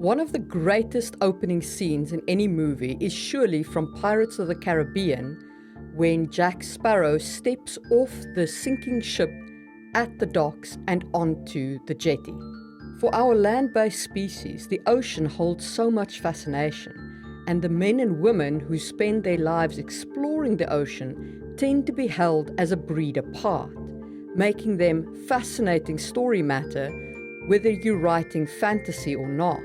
One of the greatest opening scenes in any movie is surely from Pirates of the Caribbean, when Jack Sparrow steps off the sinking ship at the docks and onto the jetty. For our land-based species, the ocean holds so much fascination, and the men and women who spend their lives exploring the ocean tend to be held as a breed apart, making them fascinating story matter, whether you're writing fantasy or not.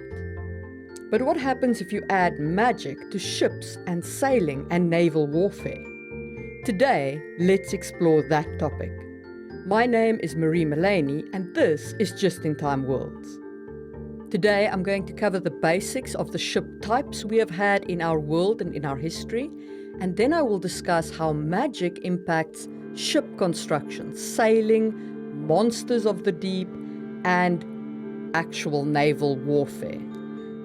But what happens if you add magic to ships and sailing and naval warfare? Today, let's explore that topic. My name is Marie Mullaney, and this is Just in Time Worlds. Today, I'm going to cover the basics of the ship types we have had in our world and in our history, and then I will discuss how magic impacts ship construction, sailing, monsters of the deep, and actual naval warfare.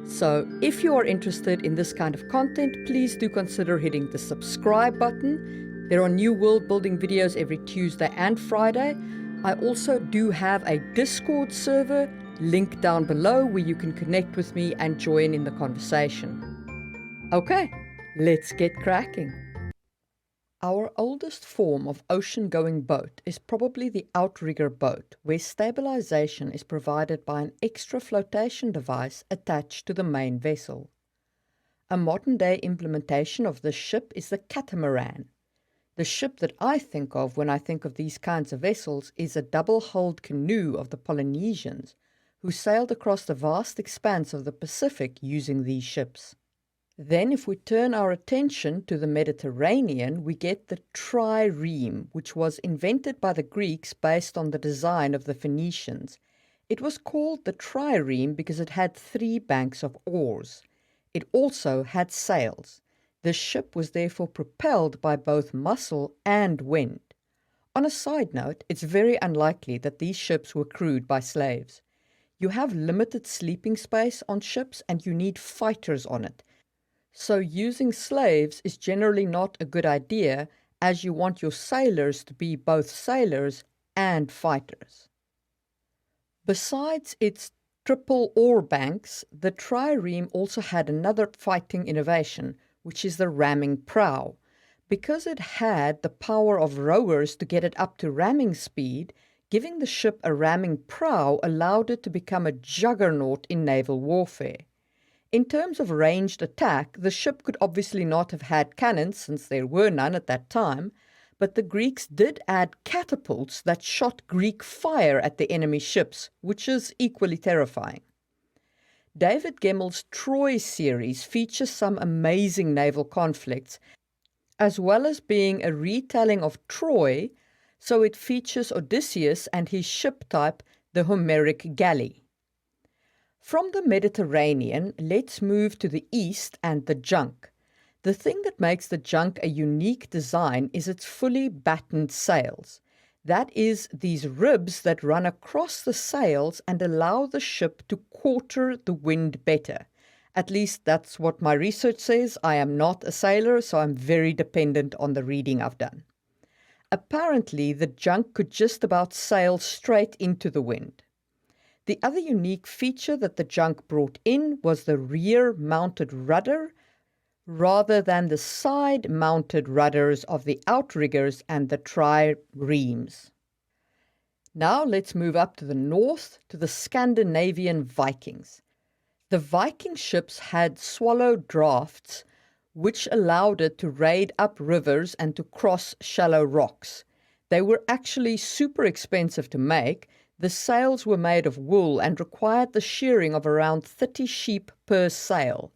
So if you are interested in this kind of content, please do consider hitting the subscribe button. There are new world building videos every Tuesday and Friday. I also do have a Discord server, link down below, where you can connect with me and join in the conversation. Okay, let's get cracking. Our oldest form of ocean-going boat is probably the outrigger boat, where stabilization is provided by an extra flotation device attached to the main vessel. A modern-day implementation of this ship is the catamaran. The ship that I think of when I think of these kinds of vessels is a double-hulled canoe of the Polynesians, who sailed across the vast expanse of the Pacific using these ships. Then, if we turn our attention to the Mediterranean, we get the trireme, which was invented by the Greeks based on the design of the Phoenicians. It was called the trireme because it had 3 banks of oars. It also had sails. The ship was therefore propelled by both muscle and wind. On a side note, it's very unlikely that these ships were crewed by slaves. You have limited sleeping space on ships and you need fighters on it. So using slaves is generally not a good idea, as you want your sailors to be both sailors and fighters. Besides its triple oar banks, the trireme also had another fighting innovation, which is the ramming prow. Because it had the power of rowers to get it up to ramming speed, giving the ship a ramming prow allowed it to become a juggernaut in naval warfare. In terms of ranged attack, the ship could obviously not have had cannons, since there were none at that time, but the Greeks did add catapults that shot Greek fire at the enemy ships, which is equally terrifying. David Gemmell's Troy series features some amazing naval conflicts, as well as being a retelling of Troy, so it features Odysseus and his ship type, the Homeric galley. From the Mediterranean, let's move to the east and the junk. The thing that makes the junk a unique design is its fully battened sails. That is, these ribs that run across the sails and allow the ship to quarter the wind better. At least that's what my research says. I am not a sailor, so I'm very dependent on the reading I've done. Apparently, the junk could just about sail straight into the wind. The other unique feature that the junk brought in was the rear-mounted rudder, rather than the side-mounted rudders of the outriggers and the triremes. Now let's move up to the north, to the Scandinavian Vikings. The Viking ships had swallow drafts, which allowed it to raid up rivers and to cross shallow rocks. They were actually super expensive to make. The sails were made of wool and required the shearing of around 30 sheep per sail.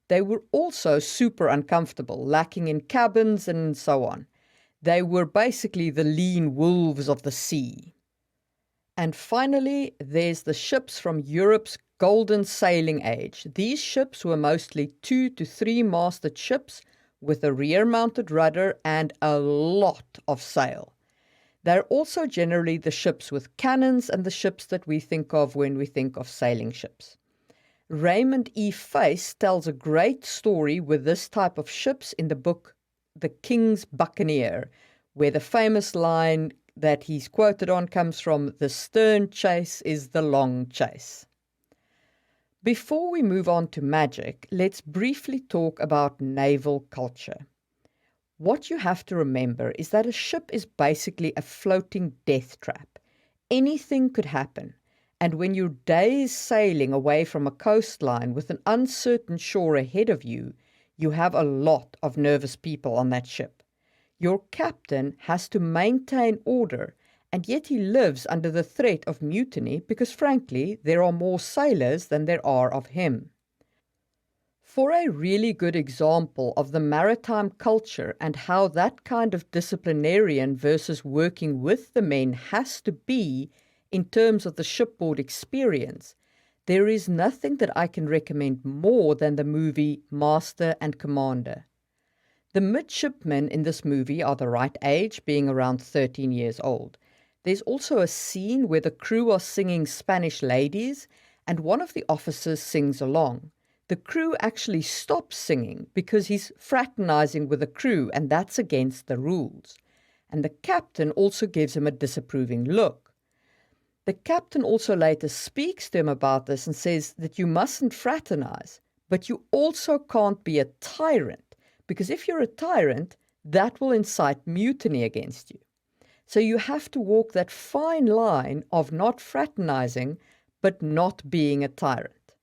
They were also super uncomfortable, lacking in cabins and so on. They were basically the lean wolves of the sea. And finally, there's the ships from Europe's golden sailing age. These ships were mostly 2 to 3 masted ships with a rear-mounted rudder and a lot of sail. They're also generally the ships with cannons and the ships that we think of when we think of sailing ships. Raymond E. Face tells a great story with this type of ships in the book The King's Buccaneer, where the famous line that he's quoted on comes from, "The stern chase is the long chase." Before we move on to magic, let's briefly talk about naval culture. What you have to remember is that a ship is basically a floating death trap. Anything could happen, and when you're days sailing away from a coastline with an uncertain shore ahead of you, you have a lot of nervous people on that ship. Your captain has to maintain order, and yet he lives under the threat of mutiny because, frankly, there are more sailors than there are of him. For a really good example of the maritime culture and how that kind of disciplinarian versus working with the men has to be in terms of the shipboard experience, there is nothing that I can recommend more than the movie Master and Commander. The midshipmen in this movie are the right age, being around 13 years old. There's also a scene where the crew are singing Spanish ladies, and one of the officers sings along. The crew actually stops singing because he's fraternizing with the crew, and that's against the rules. And the captain also gives him a disapproving look. The captain also later speaks to him about this and says that you mustn't fraternize, but you also can't be a tyrant, because if you're a tyrant, that will incite mutiny against you. So you have to walk that fine line of not fraternizing, but not being a tyrant.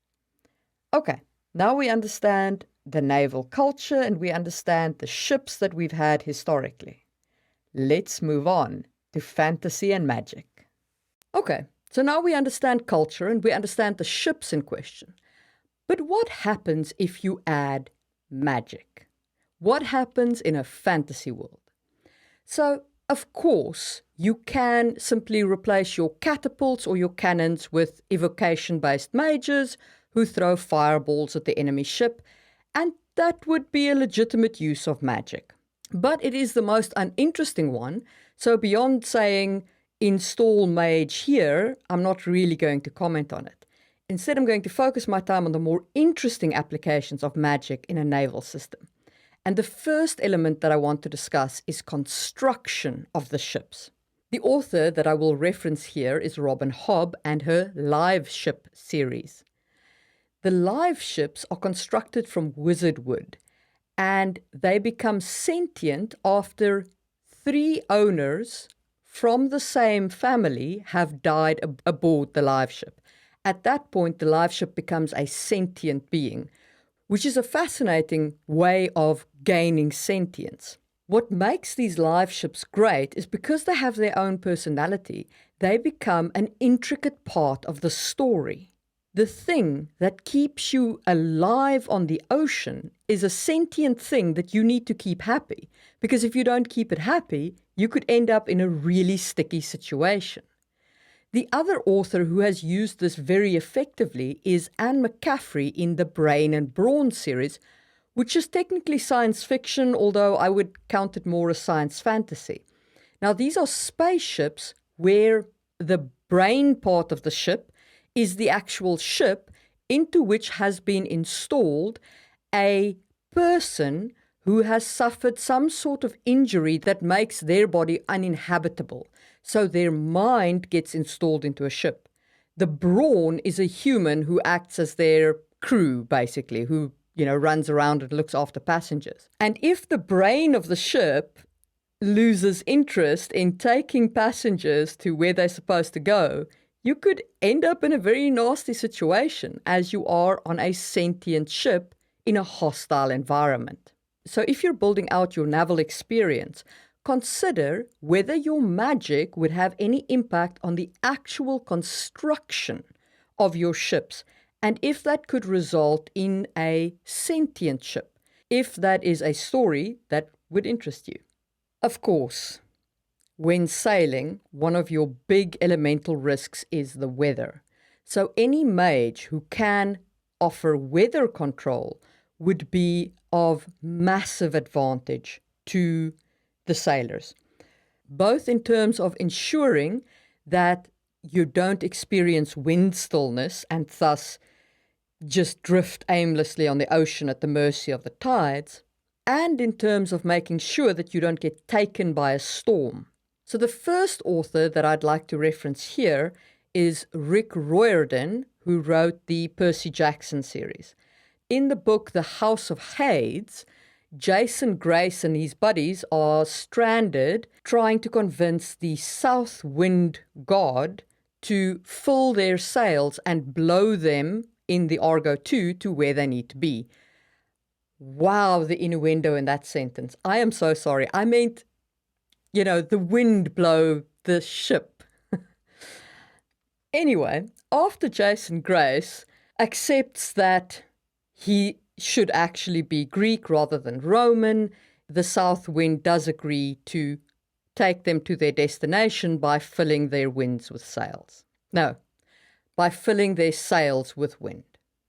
Okay, now we understand the naval culture and we understand the ships that we've had historically. Let's move on to fantasy and magic. Okay, so now we understand culture and we understand the ships in question. But what happens if you add magic? What happens in a fantasy world? So, of course, you can simply replace your catapults or your cannons with evocation-based mages who throw fireballs at the enemy ship, and that would be a legitimate use of magic. But it is the most uninteresting one, so beyond saying, install mage here, I'm not really going to comment on it. Instead, I'm going to focus my time on the more interesting applications of magic in a naval system. And the first element that I want to discuss is construction of the ships. The author that I will reference here is Robin Hobb and her Live Ship series. The live ships are constructed from wizard wood, and they become sentient after 3 owners from the same family have died aboard the live ship. At that point, the live ship becomes a sentient being, which is a fascinating way of gaining sentience. What makes these live ships great is because they have their own personality, they become an intricate part of the story. The thing that keeps you alive on the ocean is a sentient thing that you need to keep happy, because if you don't keep it happy, you could end up in a really sticky situation. The other author who has used this very effectively is Anne McCaffrey in the Brain and Brawn series, which is technically science fiction, although I would count it more as science fantasy. Now, these are spaceships where the brain part of the ship is the actual ship into which has been installed a person who has suffered some sort of injury that makes their body uninhabitable. So their mind gets installed into a ship. The brawn is a human who acts as their crew, basically, who, runs around and looks after passengers. And if the brain of the ship loses interest in taking passengers to where they're supposed to go, you could end up in a very nasty situation as you are on a sentient ship in a hostile environment. So if you're building out your naval experience, consider whether your magic would have any impact on the actual construction of your ships, and if that could result in a sentient ship, if that is a story that would interest you. Of course, when sailing, one of your big elemental risks is the weather. So any mage who can offer weather control would be of massive advantage to the sailors, both in terms of ensuring that you don't experience wind stillness and thus just drift aimlessly on the ocean at the mercy of the tides, and in terms of making sure that you don't get taken by a storm. So the first author that I'd like to reference here is Rick Riordan, who wrote the Percy Jackson series. In the book The House of Hades, Jason Grace and his buddies are stranded trying to convince the South Wind god to fill their sails and blow them in the Argo 2 to where they need to be. Wow, the innuendo in that sentence. I am so sorry. I meant, the wind blow the ship. Anyway, after Jason Grace accepts that he should actually be Greek rather than Roman, the South Wind does agree to take them to their destination by filling their winds with sails. No, by filling their sails with wind.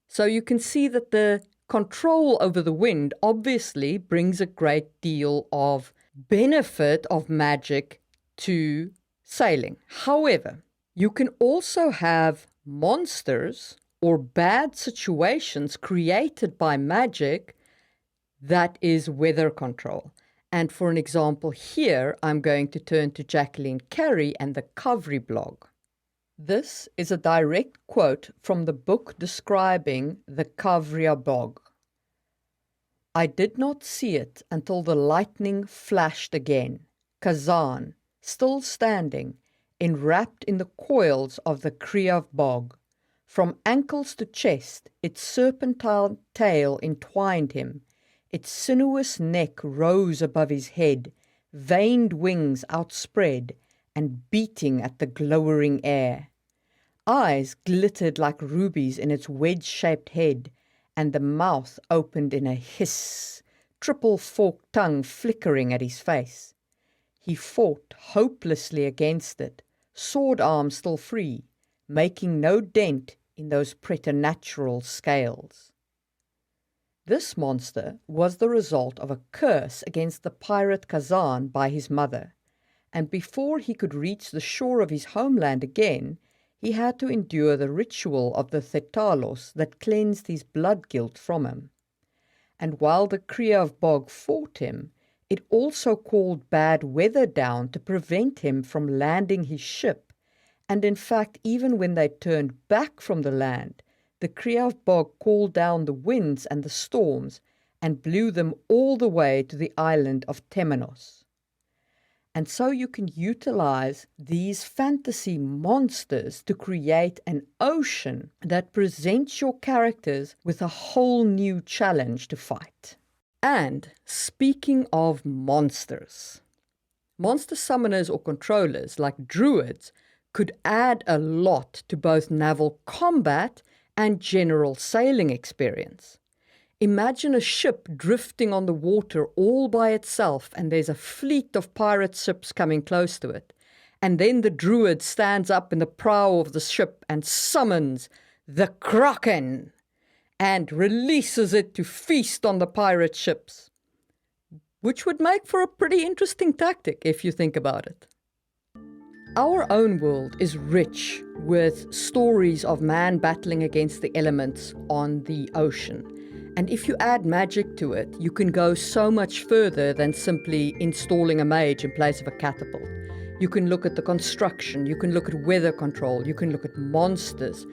So you can see that the control over the wind obviously brings a great deal of benefit of magic to sailing. However, you can also have monsters or bad situations created by magic that is weather control. And for an example here, I'm going to turn to Jacqueline Carey and the Kavri blog. This is a direct quote from the book describing the Kavria bog. I did not see it until the lightning flashed again. Kazan, still standing, enwrapped in the coils of the Kriav bog. From ankles to chest, its serpentine tail entwined him. Its sinuous neck rose above his head, veined wings outspread and beating at the glowering air. Eyes glittered like rubies in its wedge-shaped head, and the mouth opened in a hiss, triple forked tongue flickering at his face. He fought hopelessly against it, sword arm still free, making no dent in those preternatural scales. This monster was the result of a curse against the pirate Kazan by his mother, and before he could reach the shore of his homeland again, he had to endure the ritual of the Thetalos that cleansed his blood guilt from him. And while the Kriav bog fought him, it also called bad weather down to prevent him from landing his ship, and in fact, even when they turned back from the land, the Kriav bog called down the winds and the storms and blew them all the way to the island of Temenos. And so you can utilize these fantasy monsters to create an ocean that presents your characters with a whole new challenge to fight. And speaking of monsters, monster summoners or controllers like druids could add a lot to both naval combat and general sailing experience. Imagine a ship drifting on the water all by itself, and there's a fleet of pirate ships coming close to it. And then the druid stands up in the prow of the ship and summons the Kraken and releases it to feast on the pirate ships, which would make for a pretty interesting tactic if you think about it. Our own world is rich with stories of man battling against the elements on the ocean. And if you add magic to it, you can go so much further than simply installing a mage in place of a catapult. You can look at the construction, you can look at weather control, you can look at monsters,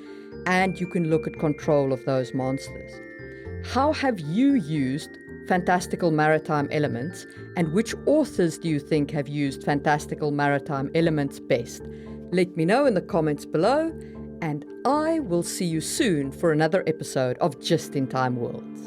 and you can look at control of those monsters. How have you used fantastical maritime elements, and which authors do you think have used fantastical maritime elements best? Let me know in the comments below, and I will see you soon for another episode of Just in Time Worlds.